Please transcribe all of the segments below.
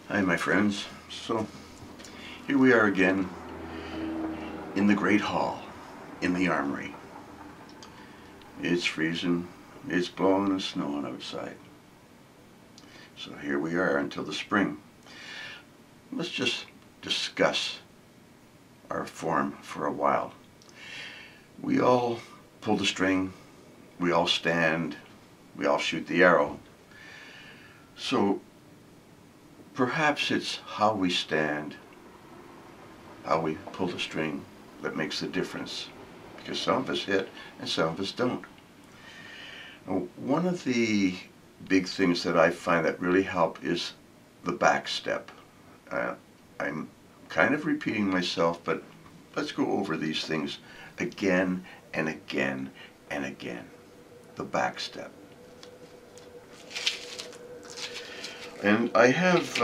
Hi my friends. So here we are again in the Great Hall in the Armory. It's freezing, it's blowing and snowing outside. So here we are until the spring. Let's just discuss our form for a while. We all pull the string, we all stand, we all shoot the arrow. So perhaps it's how we stand, how we pull the string that makes the difference, because some of us hit and some of us don't. Now, one of the big things that I find that really help is the back step. I'm kind of repeating myself, but let's go over these things again and again and again. The back step. And I have,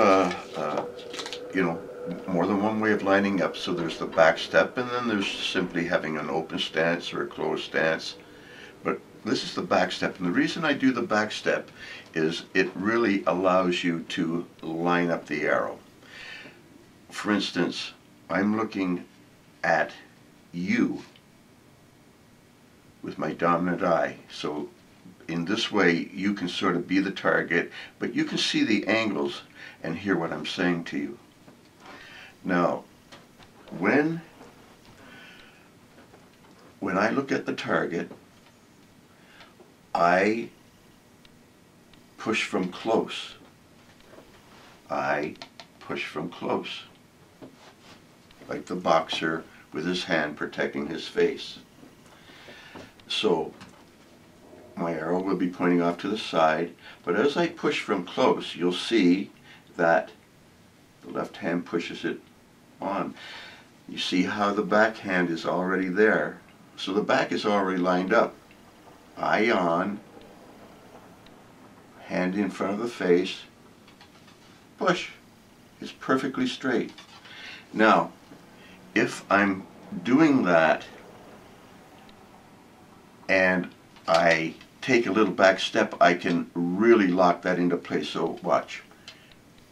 more than one way of lining up. So there's the back step, and then there's simply having an open stance or a closed stance. But this is the back step. And the reason I do the back step is it really allows you to line up the arrow. For instance, I'm looking at you with my dominant eye. So in this way, you can sort of be the target, but you can see the angles and hear what I'm saying to you. Now, when I look at the target, I push from close. I push from close, like the boxer with his hand protecting his face. So my arrow will be pointing off to the side, but as I push from close, you'll see that the left hand pushes it on. You see how the back hand is already there. So the back is already lined up. Eye on, hand in front of the face, push. It's perfectly straight. Now, if I'm doing that and I take a little back step, I can really lock that into place. So watch.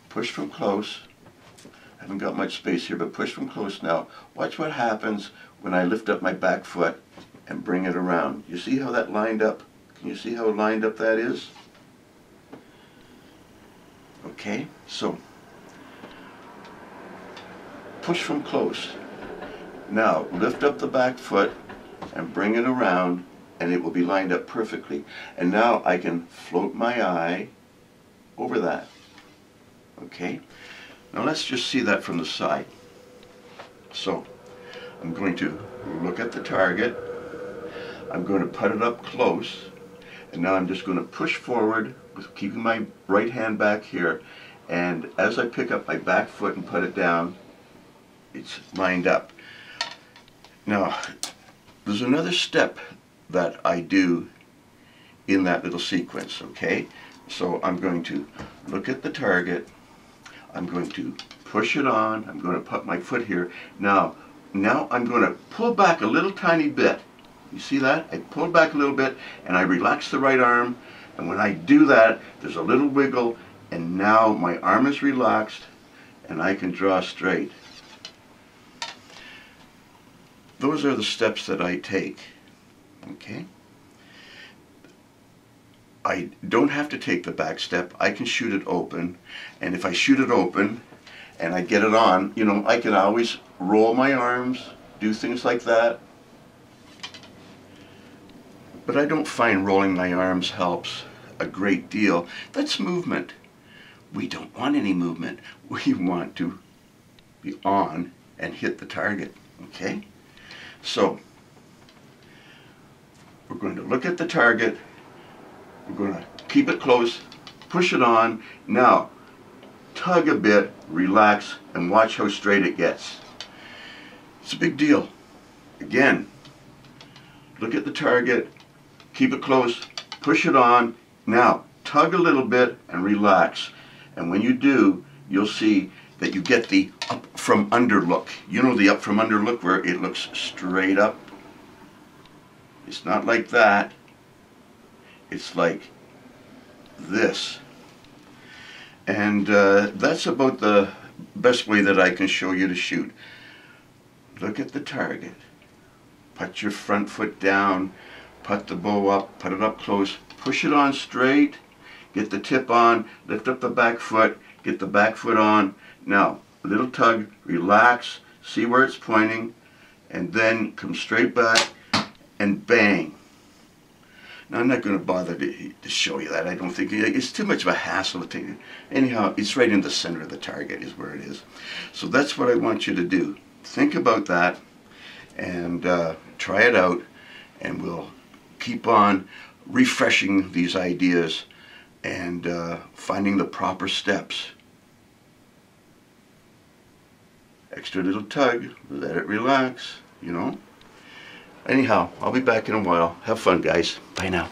Push from close. I haven't got much space here, but push from close now. Watch what happens when I lift up my back foot and bring it around. You see how that lined up? Can you see how lined up that is? Okay, so push from close. Now lift up the back foot and bring it around, and it will be lined up perfectly. And now I can float my eye over that. Okay? Now let's just see that from the side. So I'm going to look at the target. I'm going to put it up close. And now I'm just going to push forward with keeping my right hand back here. And as I pick up my back foot and put it down, it's lined up. Now, there's another step that I do in that little sequence, okay? So I'm going to look at the target, I'm going to push it on, I'm going to put my foot here. Now I'm going to pull back a little tiny bit. You see that? I pull back a little bit and I relax the right arm, and when I do that, there's a little wiggle, and now my arm is relaxed and I can draw straight. Those are the steps that I take. Okay? I don't have to take the back step. I can shoot it open, and if I shoot it open and I get it on, I can always roll my arms, do things like that. But I don't find rolling my arms helps a great deal. That's movement. We don't want any movement. We want to be on and hit the target. Okay? So we're going to look at the target, we're going to keep it close, push it on. Now, tug a bit, relax, and watch how straight it gets. It's a big deal. Again, look at the target, keep it close, push it on. Now, tug a little bit and relax. And when you do, you'll see that you get the up from under look. You know the up from under look where it looks straight up? It's not like that. It's like this. And that's about the best way that I can show you to shoot. Look at the target. Put your front foot down, put the bow up, put it up close, push it on straight, get the tip on, lift up the back foot, get the back foot on. Now, a little tug, relax, see where it's pointing, and then come straight back and bang. Now, I'm not going to bother to show you that. I don't think it's too much of a hassle to take it. Anyhow, it's right in the center of the target is where it is. So that's what I want you to do. Think about that and try it out, and we'll keep on refreshing these ideas and finding the proper steps. Extra little tug, let it relax, you know. Anyhow, I'll be back in a while. Have fun, guys. Bye now.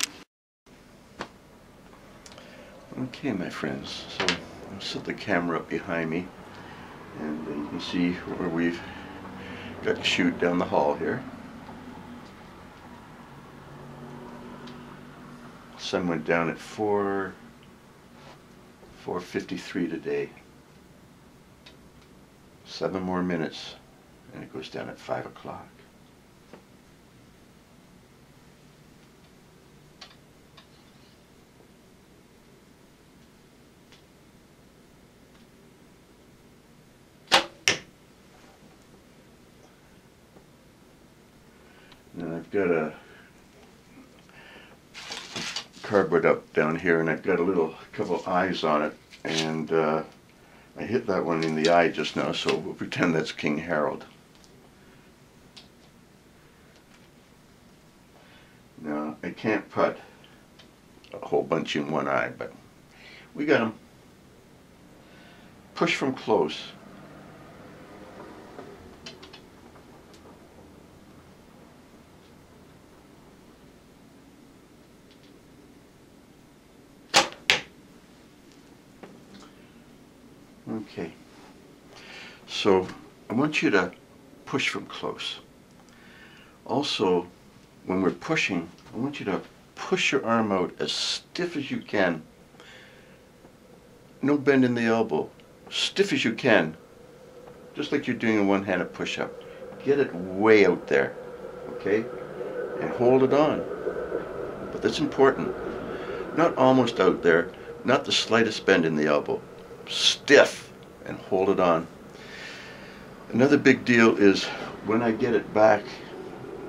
Okay, my friends, so I'll set the camera up behind me, and you can see where we've got to shoot down the hall here. Sun went down at 4:53 today. 7 more minutes, and it goes down at 5 o'clock. Now I've got a cardboard up down here, and I've got a couple eyes on it, and I hit that one in the eye just now, so we'll pretend that's King Harold. Now, I can't put a whole bunch in one eye, but we got him. Push from close. Okay, so I want you to push from close. Also, when we're pushing, I want you to push your arm out as stiff as you can. No bend in the elbow. Stiff as you can. Just like you're doing a one-handed push-up. Get it way out there, okay? And hold it on. But that's important. Not almost out there, not the slightest bend in the elbow. Stiff, and hold it on. Another big deal is when I get it back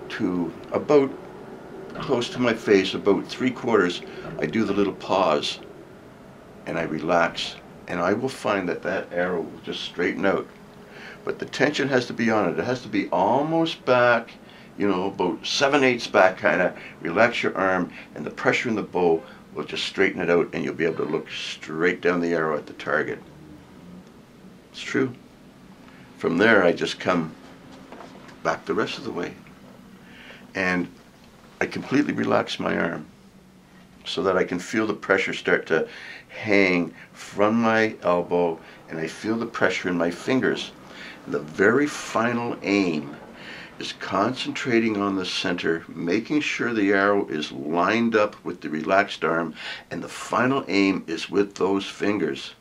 to about close to my face, about 3/4, I do the little pause and I relax, and I will find that that arrow will just straighten out. But the tension has to be on it. It has to be almost back, you know, about 7/8 back, kind of. Relax your arm, and the pressure in the bow will just straighten it out, and you'll be able to look straight down the arrow at the target. It's true. From there, I just come back the rest of the way, and I completely relax my arm so that I can feel the pressure start to hang from my elbow, and I feel the pressure in my fingers. The very final aim is concentrating on the center, making sure the arrow is lined up with the relaxed arm, and the final aim is with those fingers.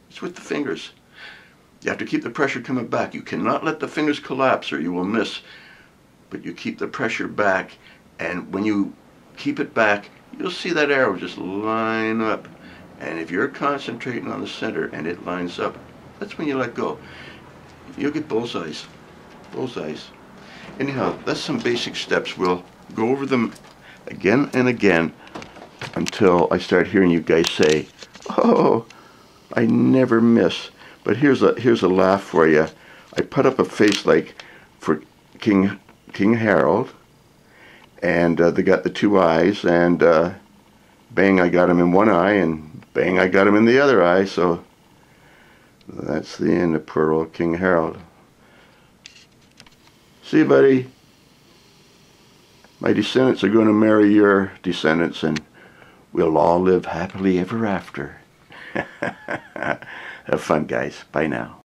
It's with the fingers. You have to keep the pressure coming back. You cannot let the fingers collapse or you will miss, but you keep the pressure back, and when you keep it back, you'll see that arrow just line up. And if you're concentrating on the center and it lines up, that's when you let go. You'll get bullseyes. Bullseyes. Anyhow, that's some basic steps. We'll go over them again and again until I start hearing you guys say, "Oh, I never miss." But here's a laugh for you. I put up a face like for King Harold, and they got the 2 eyes, and bang, I got him in one eye, and bang, I got him in the other eye. So that's the end of poor old King Harold. See you, buddy. My descendants are going to marry your descendants, and we'll all live happily ever after. Have fun, guys. Bye now.